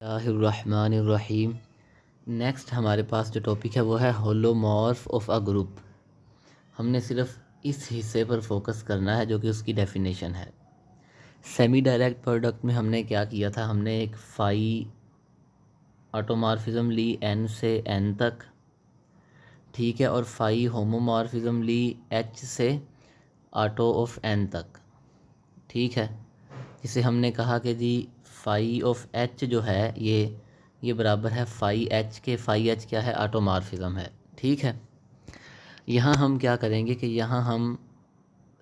बिस्मिल्लाहिर्रहमानिर्रहीम। नेक्स्ट हमारे पास जो टॉपिक है वो है होलोमॉर्फ ऑफ अ ग्रुप। हमने सिर्फ इस हिस्से पर फोकस करना है जो कि उसकी डेफिनेशन है। सेमी डायरेक्ट प्रोडक्ट में हमने क्या किया था, हमने एक फाई ऑटोमॉर्फिज्म ली n से n तक, ठीक है, और फाई होमोमॉर्फिज्म ली h से ऑटो ऑफ n तक, ठीक है। जिसे हमने कहा कि जी फाई ऑफ h जो है ये बराबर है फाई h के। फाई h क्या है, ऑटोमॉर्फिज्म है, ठीक है। यहाँ हम क्या करेंगे कि यहाँ हम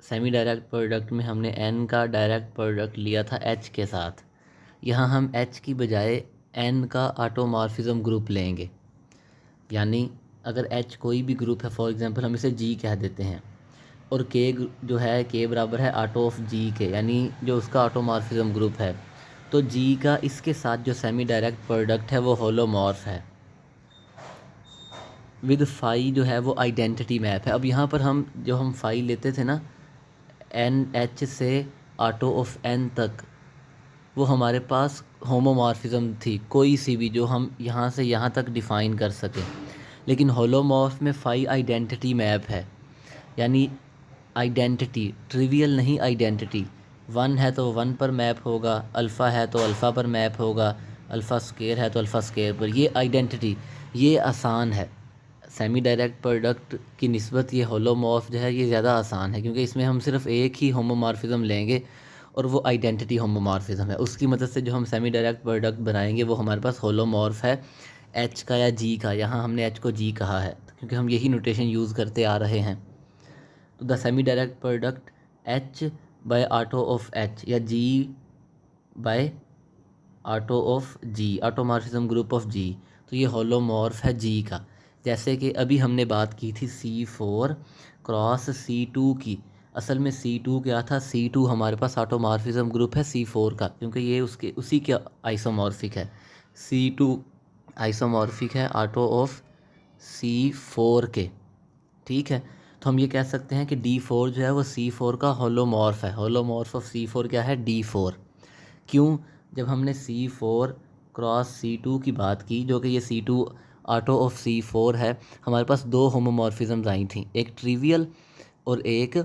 सेमी डायरेक्ट प्रोडक्ट में हमने n का डायरेक्ट प्रोडक्ट लिया था h के साथ। यहाँ हम h की बजाय n का ऑटोमॉर्फिज्म ग्रुप लेंगे। यानी अगर h कोई भी ग्रुप है, फॉर एग्जांपल हम इसे g कह देते हैं, और k जो है k बराबर है ऑटो ऑफ g के, यानी जो उसका ऑटोमॉर्फिज्म ग्रुप है, तो g का इसके साथ जो सेमी डायरेक्ट प्रोडक्ट है वो होलोमॉर्फ है विद फाई जो है वो आइडेंटिटी मैप है। अब यहाँ पर हम फाई लेते थे ना एन एच से ऑटो ऑफ n तक, वो हमारे पास होमोमॉर्फिज्म थी कोई सी भी जो हम यहाँ से यहाँ तक डिफ़ाइन कर सकें। लेकिन होलोमॉर्फ में फाई आइडेंटिटी मैप है, यानी आइडेंटिटी ट्रिवियल नहीं, आइडेंटिटी। वन है तो वन पर मैप होगा, अल्फ़ा है तो अल्फ़ा पर मैप होगा, अल्फ़ा स्क्वायर है तो अल्फ़ा स्क्वायर पर। ये आइडेंटिटी, ये आसान है। सेमी डायरेक्ट प्रोडक्ट की निस्बत ये होलोमॉर्फ जो है ये ज़्यादा आसान है, क्योंकि इसमें हम सिर्फ एक ही होमोमॉर्फिज्म लेंगे और वो आइडेंटिटी होमोमॉर्फिज्म है। उसकी मदद से जो हम सेमी डायरेक्ट प्रोडक्ट बनाएंगे वो हमारे पास होलोमॉर्फ है एच का या जी का। यहाँ हमने एच को जी कहा है क्योंकि हम यही नोटेशन यूज़ करते आ रहे हैं। तो the semi direct product H by auto of H या G by auto of G, automorphism group of G, तो ये होलोमॉर्फ है जी का। जैसे कि अभी हमने बात की थी C4 क्रॉस C2 की। असल में C2 क्या था, C2 हमारे पास ऑटोमॉर्फिज्म ग्रुप है C4 का, क्योंकि ये उसी के आइसोमॉर्फिक है। C2 आइसोमॉर्फिक है ऑटो ऑफ C4 के, ठीक है। तो हम ये कह सकते हैं कि D4 जो है वो C4 का होलोमॉर्फ है। होलोमॉर्फ ऑफ C4 क्या है, D4। क्यों, जब हमने C4 क्रॉस C2 की बात की, जो कि ये C2 ऑटो ऑफ C4 है, हमारे पास दो होमोमॉर्फिज्म्स आई थी, एक ट्रिवियल और एक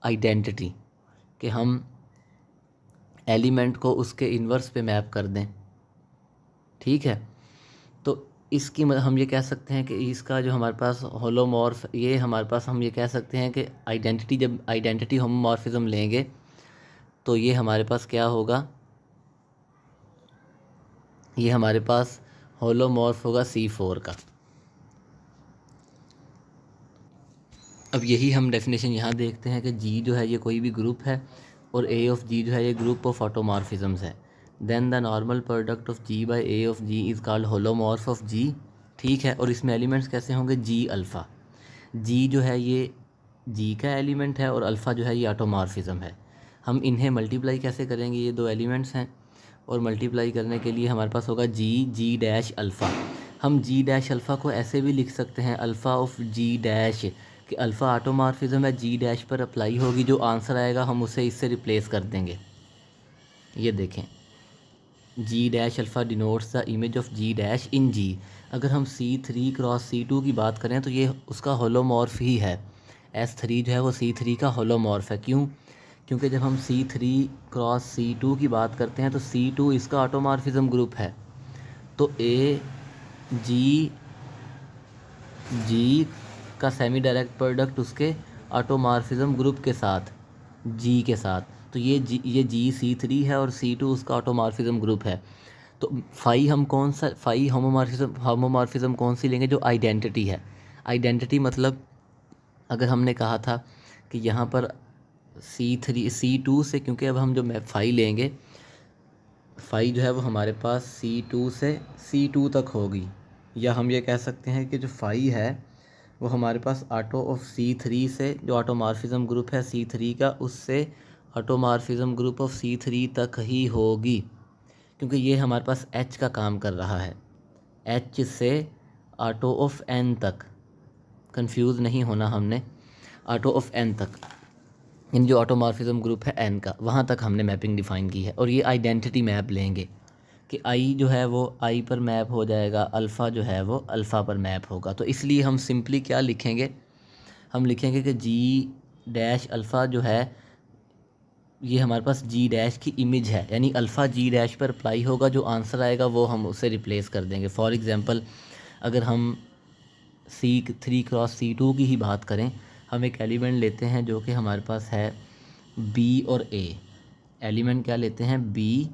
आइडेंटिटी, कि हम एलिमेंट को उसके इन्वर्स पे मैप कर दें, ठीक है। तो इसकी हम ये कह सकते हैं कि इसका जो हमारे पास होलोमॉर्फ, ये हमारे पास हम ये कह सकते हैं कि आइडेंटिटी, जब आइडेंटिटी होमोमॉर्फिज्म लेंगे तो ये हमारे पास क्या होगा, ये हमारे पास होलोमॉर्फ होगा C4 का। अब यही हम डेफिनेशन यहाँ देखते हैं कि G जो है ये कोई भी ग्रुप है और A ऑफ G जो है ये ग्रुप ऑफ ऑटोमॉर्फिज्म्स है। Then the normal product of G by A of G is called holomorph of G, ठीक है। और इसमें एलिमेंट्स कैसे होंगे, G अल्फ़ा। G जो है ये G का एलिमेंट है और अल्फ़ा जो है ये ऑटोमॉर्फिज्म है। हम इन्हें मल्टीप्लाई कैसे करेंगे, ये दो एलिमेंट्स हैं, और मल्टीप्लाई करने के लिए हमारे पास होगा G डैश अल्फ़ा। हम G डैश अल्फ़ा को ऐसे भी लिख सकते हैं, अल्फ़ा ऑफ G डैश, कि अल्फ़ा ऑटोमॉर्फिज्म है, G डैश पर अप्लाई होगी, जो आंसर आएगा हम उसे इससे रिप्लेस कर देंगे। ये देखें, G dash alpha denotes the image of G dash in G। अगर हम C3 क्रॉस C2 की बात करें तो ये उसका होलोमॉर्फ ही है। S3 जो है वो C3 का होलोमॉर्फ है। क्यों, क्योंकि जब हम C3 क्रॉस C2 की बात करते हैं तो C2 इसका ऑटोमॉर्फिज्म ग्रुप है। तो G का सेमी डायरेक्ट प्रोडक्ट उसके ऑटोमॉर्फिज्म ग्रुप के साथ, G के साथ, तो ये G C3 है और C2 उसका ऑटोमॉर्फिज्म ग्रुप है। तो फाई हम कौन सा, फाई होमोमॉर्फिज्म कौन सी लेंगे, जो आइडेंटिटी है। आइडेंटिटी मतलब अगर हमने कहा था कि यहाँ पर C2 से, क्योंकि अब हम जो फाई लेंगे, फाई जो है वो हमारे पास C2 से C2 तक होगी, या हम ये कह सकते हैं कि जो फाई है वो हमारे पास ऑटो ऑफ C3 से, जो ऑटोमॉर्फिज्म ग्रुप है C3 का, उससे ऑटोमॉर्फिज्म ग्रुप ऑफ C3 तक ही होगी, क्योंकि ये हमारे पास H का काम कर रहा है, H से ऑटो ऑफ N तक, कंफ्यूज नहीं होना हमने, ऑटो ऑफ N तक, इन जो ऑटोमॉर्फिज्म ग्रुप है N का, वहाँ तक हमने मैपिंग डिफ़ाइन की है। और ये आइडेंटिटी मैप लेंगे, कि आई जो है वो आई पर मैप हो जाएगा, अल्फ़ा जो है वो अल्फ़ा पर मैप होगा। तो इसलिए हम सिंपली क्या लिखेंगे, हम लिखेंगे कि जी डैश अल्फ़ा जो है ये हमारे पास जी डैश की इमेज है, यानी अल्फ़ा जी डैश पर अप्लाई होगा, जो आंसर आएगा वो हम उसे रिप्लेस कर देंगे। फॉर एग्ज़ाम्पल अगर हम C3 क्रॉस C2 की ही बात करें, हम एक एलिमेंट लेते हैं जो कि हमारे पास है B और A। एलिमेंट क्या लेते हैं, B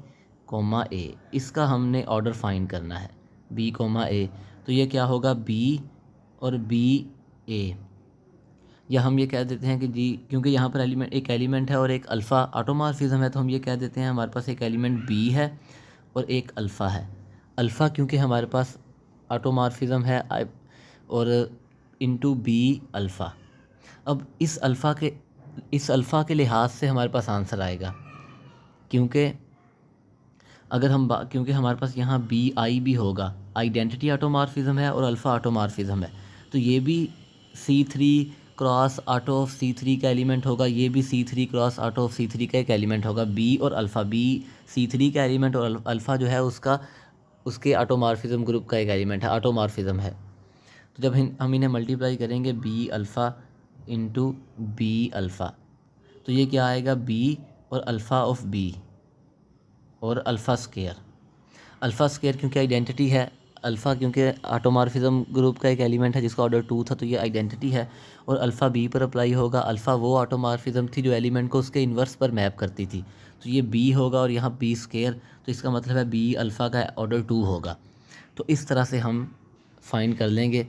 कोमा A। इसका हमने ऑर्डर फाइंड करना है, B कोमा A। तो ये क्या होगा, B और B A, या हम ये कह देते हैं कि जी क्योंकि यहाँ पर एक एलिमेंट है और एक अल्फ़ा ऑटोमॉर्फिज्म है, तो हम ये कह देते हैं हमारे पास एक एलिमेंट B है और एक अल्फ़ा है। अल्फ़ा क्योंकि हमारे पास ऑटोमॉर्फिज्म है और इनटू B अल्फ़ा। अब इस अल्फ़ा के लिहाज से हमारे पास आंसर आएगा, क्योंकि क्योंकि हमारे पास यहाँ बी आई भी होगा, आइडेंटिटी ऑटोमॉर्फिज्म है और अल्फ़ा ऑटोमॉर्फिज्म है, तो ये भी C3 cross auto of C3 का एलिमेंट होगा, ये भी C3 cross auto of C3 का एक एलिमेंट होगा। बी और अल्फ़ा, बी C3 का एलिमेंट और अल्फ़ा जो है उसके ऑटोमॉर्फिज्म ग्रुप का एक एलिमेंट है, ऑटोमॉर्फिज्म है। तो जब हम इन्हें मल्टीप्लाई करेंगे B alpha into B alpha, तो ये क्या आएगा, बी और अल्फ़ा ऑफ बी और अल्फ़ा स्केयर। अल्फ़ा स्केयर क्योंकि आइडेंटिटी है, अल्फ़ा क्योंकि ऑटोमॉर्फिज्म ग्रुप का एक एलिमेंट है जिसका ऑर्डर 2 था, तो ये आइडेंटिटी है, और अल्फ़ा बी पर अप्लाई होगा। अल्फ़ा वो ऑटोमॉर्फिज्म थी जो एलिमेंट को उसके इन्वर्स पर मैप करती थी, तो ये बी होगा और यहाँ बी स्केयर, तो इसका मतलब है बी अल्फ़ा का ऑर्डर 2 होगा। तो इस तरह से हम फाइंड कर लेंगे,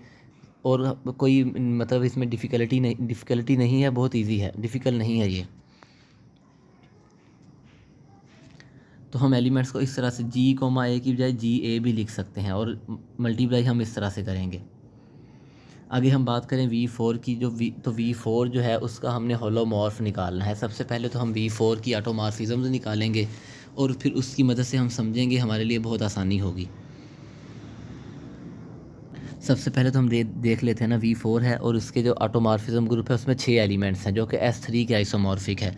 और कोई मतलब इसमें डिफ़िकल्टी नहीं है, बहुत ईजी है, डिफ़िकल्ट नहीं है ये। तो हम एलिमेंट्स को इस तरह से जी कोमा ए की बजाय जी ए भी लिख सकते हैं, और मल्टीप्लाई हम इस तरह से करेंगे। आगे हम बात करें V4 की, तो V4 जो है उसका हमने होलोमॉर्फ निकालना है। सबसे पहले तो हम V4 की ऑटोमॉर्फिज्म निकालेंगे और फिर उसकी मदद से हम समझेंगे, हमारे लिए बहुत आसानी होगी। सबसे पहले तो हम देख लेते हैं ना, V4 है और उसके जो ऑटोमॉर्फिज्म ग्रुप है उसमें 6 एलिमेंट्स हैं जो कि S3 के आइसोमॉर्फिक है।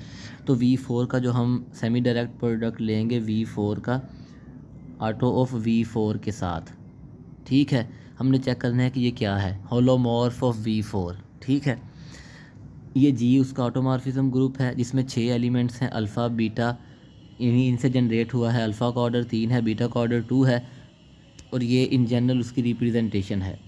तो V4 का जो हम सेमी डायरेक्ट प्रोडक्ट लेंगे V4 का ऑटो ऑफ V4 के साथ, ठीक है, हमने चेक करना है कि ये क्या है, होलोमॉर्फ ऑफ V4, ठीक है। ये जी उसका ऑटोमॉर्फिज्म ग्रुप है जिसमें 6 एलिमेंट्स हैं, अल्फ़ा बीटा, इनसे जनरेट हुआ है। अल्फ़ा का ऑर्डर 3 है, बीटा का ऑर्डर 2 है, और ये इन जनरल उसकी रिप्रेजेंटेशन है।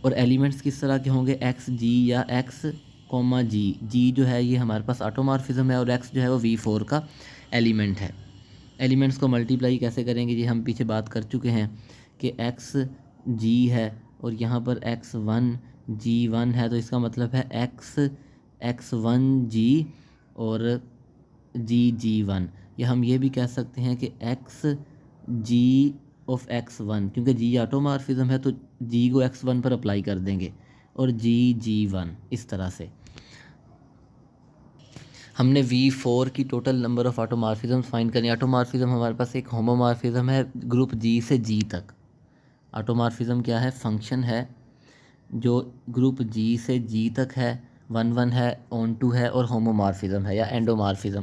और एलिमेंट्स किस तरह के होंगे, एक्स जी या एक्स कोमा जी। जी जो है ये हमारे पास ऑटोमॉर्फिज्म है और एक्स जो है वो V4 का एलिमेंट है। एलिमेंट्स को मल्टीप्लाई कैसे करेंगे, ये हम पीछे बात कर चुके हैं कि एक्स जी है और यहाँ पर X1 G1 है, तो इसका मतलब है X1 G और G1। या हम ये भी कह सकते हैं कि X G ऑफ X1, क्योंकि G ऑटोमॉर्फिज्म है तो G को X1 पर अप्लाई कर देंगे, और G1 इस तरह से। हमने V4 की total number of automorphism find करनी है। ऑटोमॉर्फिज्म हमारे पास एक होमोमॉर्फिज्म है ग्रुप G से G तक। ऑटोमॉर्फिज्म क्या है, फंक्शन है जो ग्रुप G से G तक है, 1 है, ऑन टू है, और होमोमॉर्फिज्म है या एंडोमॉर्फिज्म।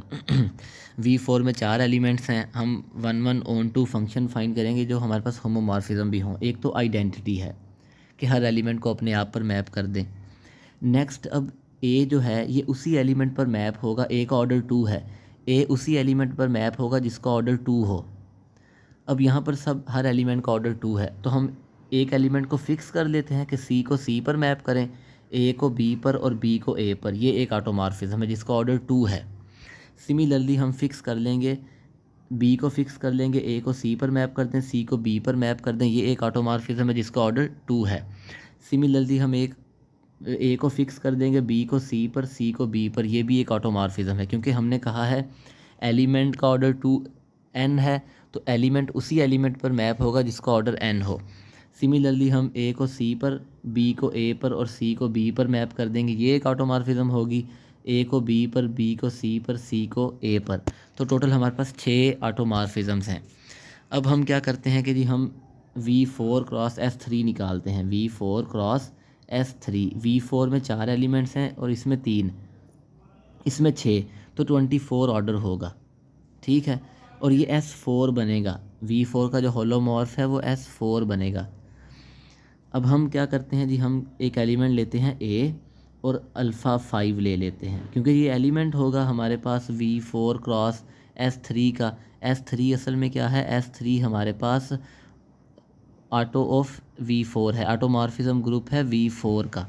V4 में 4 एलिमेंट्स हैं, हम 1 ऑन टू फंक्शन फाइंड करेंगे जो हमारे पास होमोमॉर्फिज्म भी हों। एक तो आइडेंटिटी है कि हर एलिमेंट को अपने आप पर मैप कर दें। नेक्स्ट, अब ए जो है ये उसी एलिमेंट पर मैप होगा, ए का ऑर्डर 2 है, ए उसी एलिमेंट पर मैप होगा जिसका ऑर्डर 2 हो। अब यहाँ पर हर एलिमेंट का ऑर्डर 2 है, तो हम एक एलिमेंट को फिक्स कर लेते हैं कि सी को सी पर मैप करें, ए को बी पर और बी को ए पर। ये एक ऑटोमॉर्फिज्म है जिसका ऑर्डर 2 है। सिमिलरली हम फिक्स कर लेंगे, बी को फिक्स कर लेंगे, ए को सी पर मैप कर दें, सी को बी पर मैप कर दें, ये एक ऑटोमॉर्फिज्म है जिसका ऑर्डर 2 है। सिमिलरली हम एक ए को फिक्स कर देंगे, बी को सी पर, सी को बी पर, ये भी एक ऑटोमॉर्फिज्म है, क्योंकि हमने कहा है एलिमेंट का ऑर्डर 2n है, तो एलिमेंट उसी एलिमेंट पर मैप होगा जिसका ऑर्डर n हो। सिमिलरली हम ए को सी पर, बी को ए पर और सी को बी पर मैप कर देंगे, ये एक ऑटोमॉर्फिज्म होगी। ए को बी पर, बी को सी पर, सी को ए पर। तो टोटल हमारे पास 6 ऑटोमॉर्फिज्म्स हैं। अब हम क्या करते हैं कि जी हम V4 क्रॉस S3 निकालते हैं। V4 क्रॉस S3, V4 में 4 एलिमेंट्स हैं और इसमें 3, इसमें 6, तो 24 ऑर्डर होगा, ठीक है। और ये S4 बनेगा। V4 का जो होलोमॉर्फ है वो S4 बनेगा। अब हम क्या करते हैं जी, हम एक एलिमेंट लेते हैं A और अल्फ़ा 5 ले लेते हैं, क्योंकि ये एलिमेंट होगा हमारे पास V4 क्रॉस S3 का। S3 असल में क्या है, S3 हमारे पास ऑटो ऑफ V4 है, ऑटोमॉर्फिज्म ग्रुप है V4 का।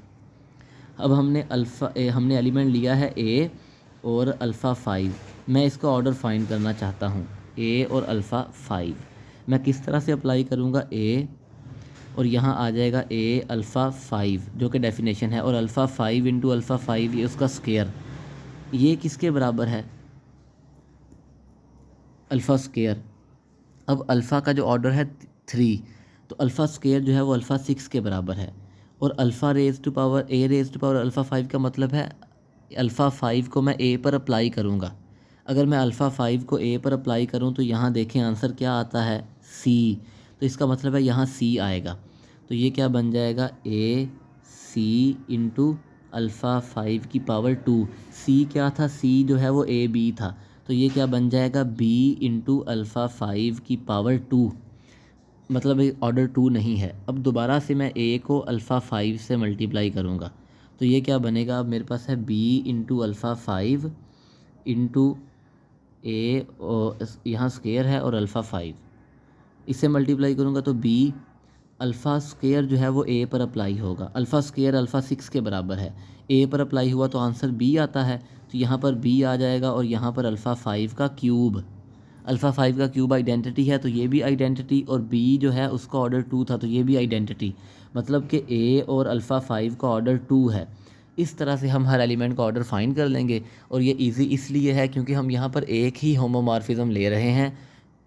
अब हमने एलिमेंट लिया है A और अल्फ़ा 5। मैं इसका ऑर्डर फाइंड करना चाहता हूँ, A और अल्फ़ा 5। मैं किस तरह से अप्लाई करूँगा, A और यहाँ आ जाएगा A अल्फ़ा 5 जो कि डेफिनेशन है, और अल्फ़ा 5 इंटू अल्फ़ा 5 ये उसका स्केयर, ये किसके बराबर है, अल्फ़ा स्केयर। अब अल्फ़ा का जो ऑर्डर है 3, तो अल्फ़ा स्केयर जो है वो अल्फ़ा 6 के बराबर है। और alpha raise to power A raise to power alpha 5 का मतलब है अल्फ़ा 5 को मैं A पर अप्लाई करूँगा। अगर मैं अल्फ़ा 5 को A पर अप्लाई करूँ तो यहाँ देखें आंसर क्या आता है, C। तो इसका मतलब है यहाँ C आएगा। तो ये क्या बन जाएगा, A C इंटू अल्फ़ा 5 की पावर 2। C क्या था, C जो है वो A B था, तो ये क्या बन जाएगा, B इंटू अल्फ़ा 5 की पावर 2। मतलब ऑर्डर 2 नहीं है। अब दोबारा से मैं A को अल्फ़ा 5 से मल्टीप्लाई करूँगा, तो ये क्या बनेगा, अब मेरे पास है B into alpha 5 into A और यहाँ स्केयर है और अल्फ़ा 5, इससे मल्टीप्लाई करूँगा तो B अल्फ़ा स्केयर जो है वो A पर अप्लाई होगा। अल्फ़ा स्केयर अल्फ़ा 6 के बराबर है, A पर अप्लाई हुआ तो आंसर B आता है, तो यहाँ पर B आ जाएगा और यहाँ पर अल्फ़ा 5 का क्यूब। अल्फ़ा 5 का क्यूब आइडेंटिटी है तो ये भी आइडेंटिटी, और B जो है उसका ऑर्डर 2 था तो ये भी आइडेंटिटी, मतलब कि A और अल्फ़ा 5 का ऑर्डर 2 है। इस तरह से हम हर एलिमेंट का ऑर्डर फाइंड कर लेंगे। और ये इजी इसलिए है क्योंकि हम यहाँ पर एक ही होमोमॉर्फिज्म ले रहे हैं,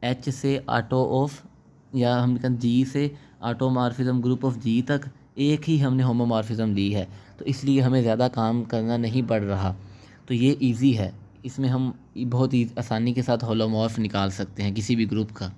H से ऑटो ऑफ, या हम कहें G से ऑटोमॉर्फिज्म ग्रुप ऑफ G तक एक ही हमने होमोमॉर्फिज्म ली है, तो इसलिए हमें ज़्यादा काम करना नहीं पड़ रहा। तो ये इजी है, इसमें हम बहुत ही आसानी के साथ होलोमॉर्फ निकाल सकते हैं किसी भी ग्रुप का।